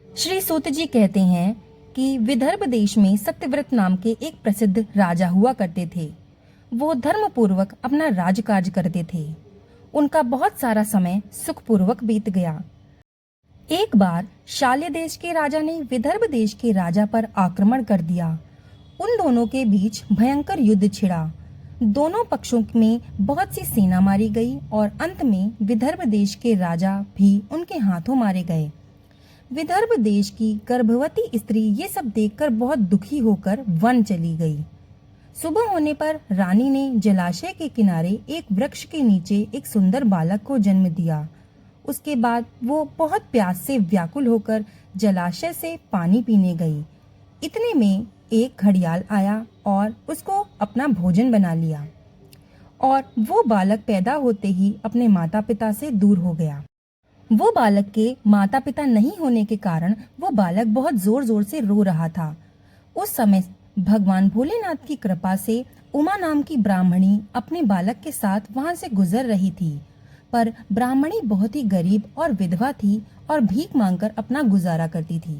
श्री सूत जी कहते हैं कि विदर्भ देश में सत्यव्रत नाम के एक प्रसिद्ध राजा हुआ करते थे। वो धर्म पूर्वक अपना राजकाज करते थे। उनका बहुत सारा समय सुखपूर्वक बीत गया। एक बार शाल्य देश के राजा ने विदर्भ देश के राजा पर आक्रमण कर दिया। उन दोनों के बीच भयंकर युद्ध छिड़ा। दोनों पक्षों में बहुत सी सेना मारी गई और अंत में विदर्भ देश के राजा भी उनके हाथों मारे गए। विदर्भ देश की गर्भवती स्त्री ये सब देखकर बहुत दुखी होकर वन चली गई। सुबह होने पर रानी ने जलाशय के किनारे एक वृक्ष के नीचे एक सुंदर बालक को जन्म दिया। उसके बाद वो बहुत प्यास से व्याकुल होकर जलाशय से पानी पीने गई। इतने में एक घड़ियाल आया और उसको अपना भोजन बना लिया और वो बालक पैदा होते ही अपने माता पिता से दूर हो गया। वो बालक के माता पिता नहीं होने के कारण वो बालक बहुत जोर जोर से रो रहा था। उस समय भगवान भोलेनाथ की कृपा से उमा नाम की ब्राह्मणी अपने बालक के साथ वहां से गुजर रही थी, पर ब्राह्मणी बहुत ही गरीब और विधवा थी और भीख मांगकर अपना गुजारा करती थी।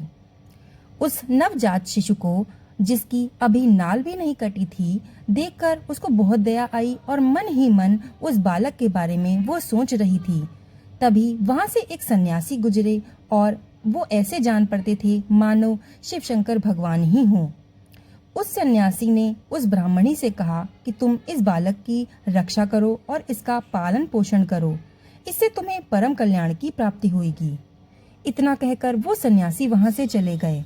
उस नवजात शिशु को, जिसकी अभी नाल भी नहीं कटी थी, देखकर उसको बहुत दया आई और मन ही मन उस बालक के बारे में वो सोच रही थी। तभी वहां से एक सन्यासी गुजरे और वो ऐसे जान पड़ते थे मानो शिव शंकर भगवान ही हों। उस सन्यासी ने उस ब्राह्मणी से कहा कि तुम इस बालक की रक्षा करो और इसका पालन पोषण करो, इससे तुम्हें परम कल्याण की प्राप्ति होगी। इतना कहकर वो सन्यासी वहां से चले गए।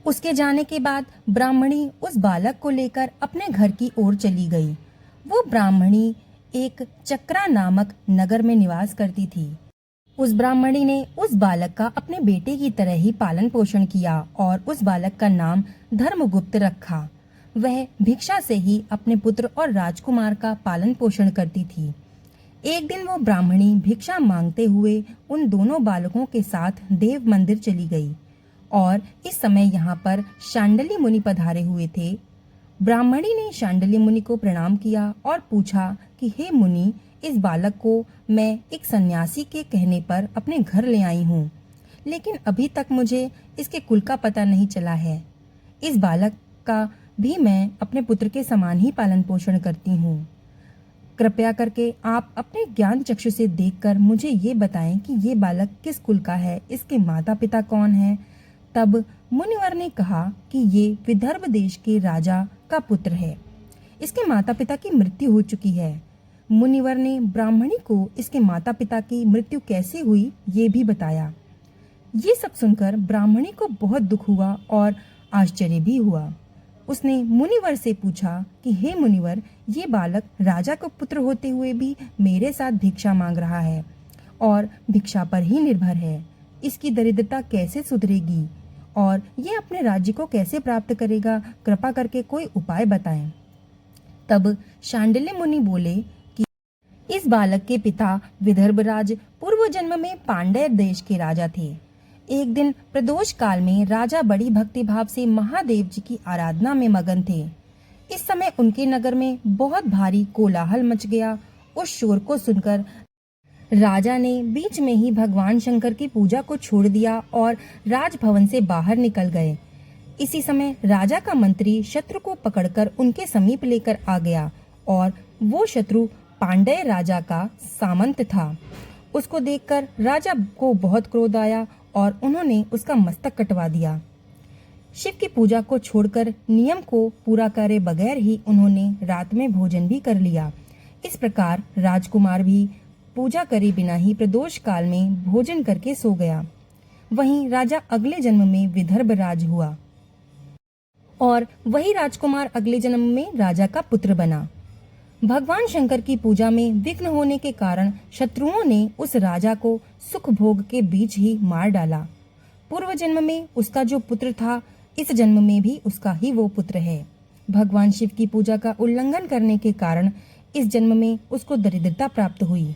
उसके जाने के बाद ब्राह्मणी उस बालक को लेकर अपने घर की ओर चली गई। वो ब्राह्मणी एक चक्रा नामक नगर में निवास करती थी। उस ब्राह्मणी ने उस बालक का अपने बेटे की तरह ही पालन पोषण किया और उस बालक का नाम धर्मगुप्त रखा। वह भिक्षा से ही अपने पुत्र और राजकुमार का पालन पोषण करती थी। एक दिन वो ब्राह्मणी भिक्षा मांगते हुए उन दोनों बालकों के साथ देव मंदिर चली गई और इस समय यहाँ पर शांडिल्य मुनि पधारे हुए थे। ब्राह्मणी ने शांडिल्य मुनि को प्रणाम किया और पूछा कि हे मुनि, इस बालक को मैं एक सन्यासी के कहने पर अपने घर ले आई हूँ, लेकिन अभी तक मुझे इसके कुल का पता नहीं चला है। इस बालक का भी मैं अपने पुत्र के समान ही पालन पोषण करती हूँ। कृपया करके आप अपने ज्ञान चक्षु से देखकर मुझे ये बताएं कि ये बालक किस कुल का है, इसके माता पिता कौन हैं। तब मुनिवर ने कहा कि ये विदर्भ देश के राजा का पुत्र है। इसके माता पिता की मृत्यु हो चुकी है। मुनिवर ने ब्राह्मणी को इसके माता पिता की मृत्यु कैसे हुई ये भी बताया। ये सब सुनकर ब्राह्मणी को बहुत दुख हुआ और आश्चर्य भी हुआ। उसने मुनिवर से पूछा कि हे मुनिवर, ये बालक राजा का पुत्र होते हुए भी मेरे साथ भिक्षा मांग रहा है और भिक्षा पर ही निर्भर है। इसकी दरिद्रता कैसे सुधरेगी और ये अपने राज्य को कैसे प्राप्त करेगा? कृपा करके कोई उपाय बताएं। तब शांडिल्य मुनि बोले कि इस बालक के पिता विदर्भराज पूर्व जन्म में पांड्य देश के राजा थे। एक दिन प्रदोष काल में राजा बड़ी भक्ति भाव से महादेव जी की आराधना में मगन थे। इस समय उनके नगर में बहुत भारी कोलाहल मच गया। उस शोर को सुनकर राजा ने बीच में ही भगवान शंकर की पूजा को छोड़ दिया और राजभवन से बाहर निकल गए। इसी समय राजा का मंत्री शत्रु को पकड़कर उनके समीप लेकर आ गया और वो शत्रु पांड्य राजा का सामंत था। उसको देखकर राजा को बहुत क्रोध आया और उन्होंने उसका मस्तक कटवा दिया। शिव की पूजा को छोड़कर नियम को पूरा करे बगैर ही उन्होंने रात में भोजन भी कर लिया। इस प्रकार राजकुमार भी पूजा करे बिना ही प्रदोष काल में भोजन करके सो गया। वहीं राजा अगले जन्म में विदर्भ राज हुआ और वही राजकुमार अगले जन्म में राजा का पुत्र बना। भगवान शंकर की पूजा में विघ्न होने के कारण शत्रुओं ने उस राजा को सुख भोग के बीच ही मार डाला। पूर्व जन्म में उसका जो पुत्र था, इस जन्म में भी उसका ही वो पुत्र है। भगवान शिव की पूजा का उल्लंघन करने के कारण इस जन्म में उसको दरिद्रता प्राप्त हुई।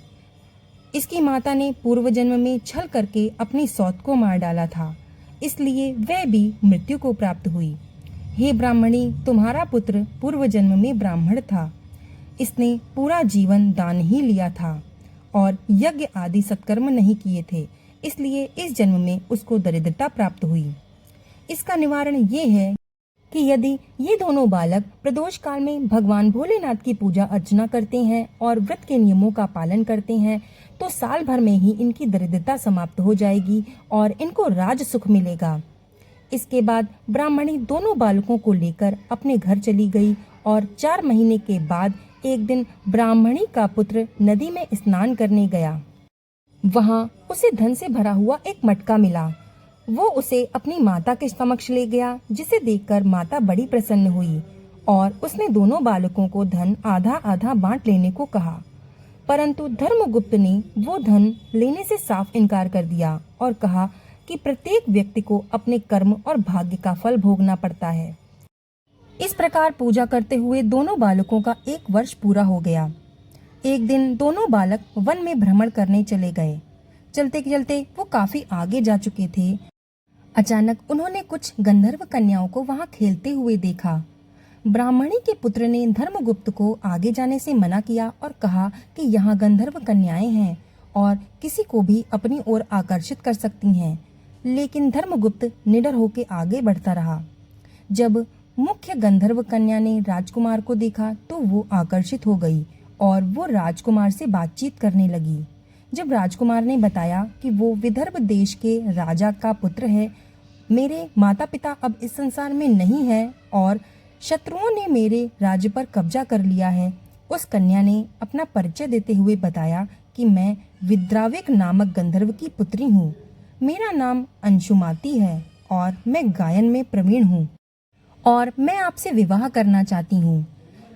इसकी माता ने पूर्व जन्म में छल करके अपनी सौत को मार डाला था, इसलिए वह भी मृत्यु को प्राप्त हुई। हे ब्राह्मणी, तुम्हारा पुत्र पूर्व जन्म में ब्राह्मण था। इसने पूरा जीवन दान ही लिया था और यज्ञ आदि सत्कर्म नहीं किए थे, इसलिए इस जन्म में उसको दरिद्रता प्राप्त हुई। इसका निवारण ये है कि यदि ये दोनों बालक प्रदोष काल में भगवान भोलेनाथ की पूजा अर्चना करते हैं और व्रत के नियमों का पालन करते हैं तो साल भर में ही इनकी दरिद्रता समाप्त हो जाएगी और इनको राज सुख मिलेगा। इसके बाद ब्राह्मणी दोनों बालकों को लेकर अपने घर चली गई और 4 महीने के बाद एक दिन ब्राह्मणी का पुत्र नदी में स्नान करने गया। वहाँ उसे धन से भरा हुआ एक मटका मिला। वो उसे अपनी माता के समक्ष ले गया, जिसे देखकर माता बड़ी प्रसन्न हुई और उसने दोनों बालकों को धन आधा आधा बांट लेने को कहा। परंतु धर्मगुप्त ने वो धन लेने से साफ इनकार कर दिया और कहा कि प्रत्येक व्यक्ति को अपने कर्म और भाग्य का फल भोगना पड़ता है। इस प्रकार पूजा करते हुए दोनों बालकों का 1 वर्ष पूरा हो गया। एक दिन दोनों बालक वन में भ्रमण करने चले गए। चलते चलते वो काफी आगे जा चुके थे। अचानक उन्होंने कुछ गंधर्व कन्याओं को वहां खेलते हुए देखा। ब्राह्मणी के पुत्र ने धर्मगुप्त को आगे जाने से मना किया और कहा कि यहाँ गंधर्व कन्याएं हैं और किसी को भी अपनी ओर आकर्षित कर सकती हैं। लेकिन धर्मगुप्त निडर होकर आगे बढ़ता रहा। जब मुख्य गंधर्व कन्या ने राजकुमार को देखा तो वो आकर्षित हो गई और वो राजकुमार से बातचीत करने लगी। जब राजकुमार ने बताया कि वो विदर्भ देश के राजा का पुत्र है, मेरे माता पिता अब इस संसार में नहीं है और शत्रुओं ने मेरे राज्य पर कब्जा कर लिया है, उस कन्या ने अपना परिचय देते हुए बताया कि मैं विद्राविक नामक गंधर्व की पुत्री हूँ। मेरा नाम अंशुमाती है और मैं गायन में प्रवीण हूँ और मैं आपसे विवाह करना चाहती हूँ।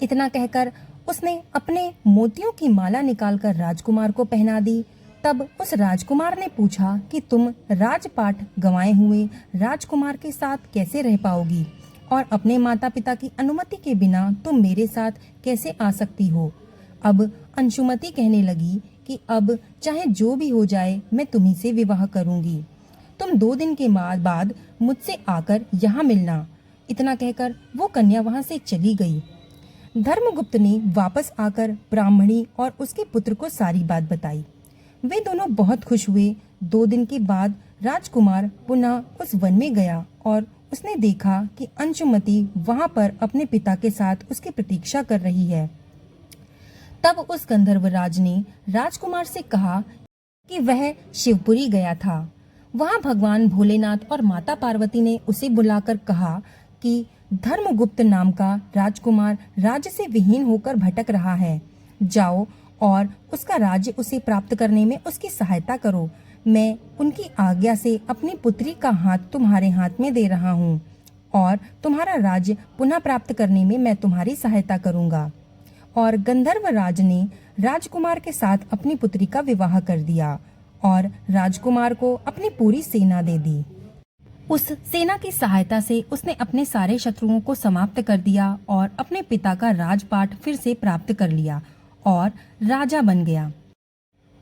इतना कहकर उसने अपने मोतियों की माला निकालकर राजकुमार को पहना दी। तब उस राजकुमार ने पूछा कि तुम राजपाट गंवाए हुए राजकुमार के साथ कैसे रह पाओगी और अपने माता पिता की अनुमति के बिना तुम मेरे साथ कैसे आ सकती हो। अब अंशुमति कहने लगी कि अब चाहे जो भी हो जाए मैं तुम्ही से विवाह करूंगी। तुम 2 दिन के बाद मुझसे आकर यहाँ मिलना। इतना कहकर वो कन्या वहाँ से चली गई। धर्मगुप्त ने वापस आकर ब्राह्मणी और उसके पुत्र को सारी बात बताई। वे दोनों बहुत खुश हुए। 2 दिन के बाद राजकुमार पुनः उस वन में गया और उसने देखा कि अंशुमति वहां पर अपने पिता के साथ उसकी प्रतीक्षा कर रही है। तब उस गंधर्वराज ने राजकुमार से कहा कि वह शिवपुरी गया था। वहां भगवान भोलेनाथ और माता पार्वती ने उसे बुलाकर कहा कि धर्मगुप्त नाम का राजकुमार राज्य से विहीन होकर भटक रहा है। जाओ और उसका राज्य उसे प्राप्त करने में उसकी सहायता करो। मैं उनकी आज्ञा से अपनी पुत्री का हाथ तुम्हारे हाथ में दे रहा हूँ और तुम्हारा राज्य पुनः प्राप्त करने में मैं तुम्हारी सहायता करूँगा। और गंधर्व राज ने राजकुमार के साथ अपनी पुत्री का विवाह कर दिया और राजकुमार को अपनी पूरी सेना दे दी। उस सेना की सहायता से उसने अपने सारे शत्रुओं को समाप्त कर दिया और अपने पिता का राजपाट फिर से प्राप्त कर लिया और राजा बन गया।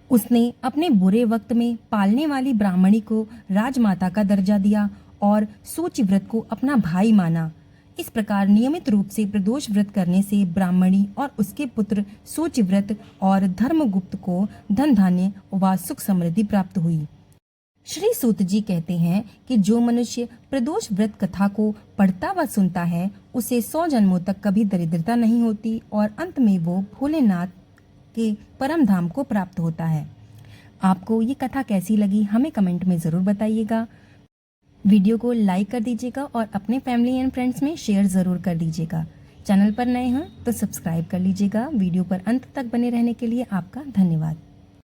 उसने अपने बुरे वक्त में पालने वाली ब्राह्मणी को राजमाता का दर्जा दिया और सूचिव्रत को अपना भाई माना। इस प्रकार नियमित रूप से प्रदोष व्रत करने से ब्राह्मणी और उसके पुत्र सूचिव्रत और धर्मगुप्त को धन धान्य व सुख समृद्धि प्राप्त हुई। श्री सूत जी कहते हैं कि जो मनुष्य प्रदोष व्रत कथा को पढ़ता व सुनता है उसे 100 जन्मों तक कभी दरिद्रता नहीं होती और अंत में वो भोलेनाथ के परम धाम को प्राप्त होता है। आपको ये कथा कैसी लगी हमें कमेंट में ज़रूर बताइएगा। वीडियो को लाइक कर दीजिएगा और अपने फैमिली एंड फ्रेंड्स में शेयर ज़रूर कर दीजिएगा। चैनल पर नए हैं तो सब्सक्राइब कर लीजिएगा। वीडियो पर अंत तक बने रहने के लिए आपका धन्यवाद।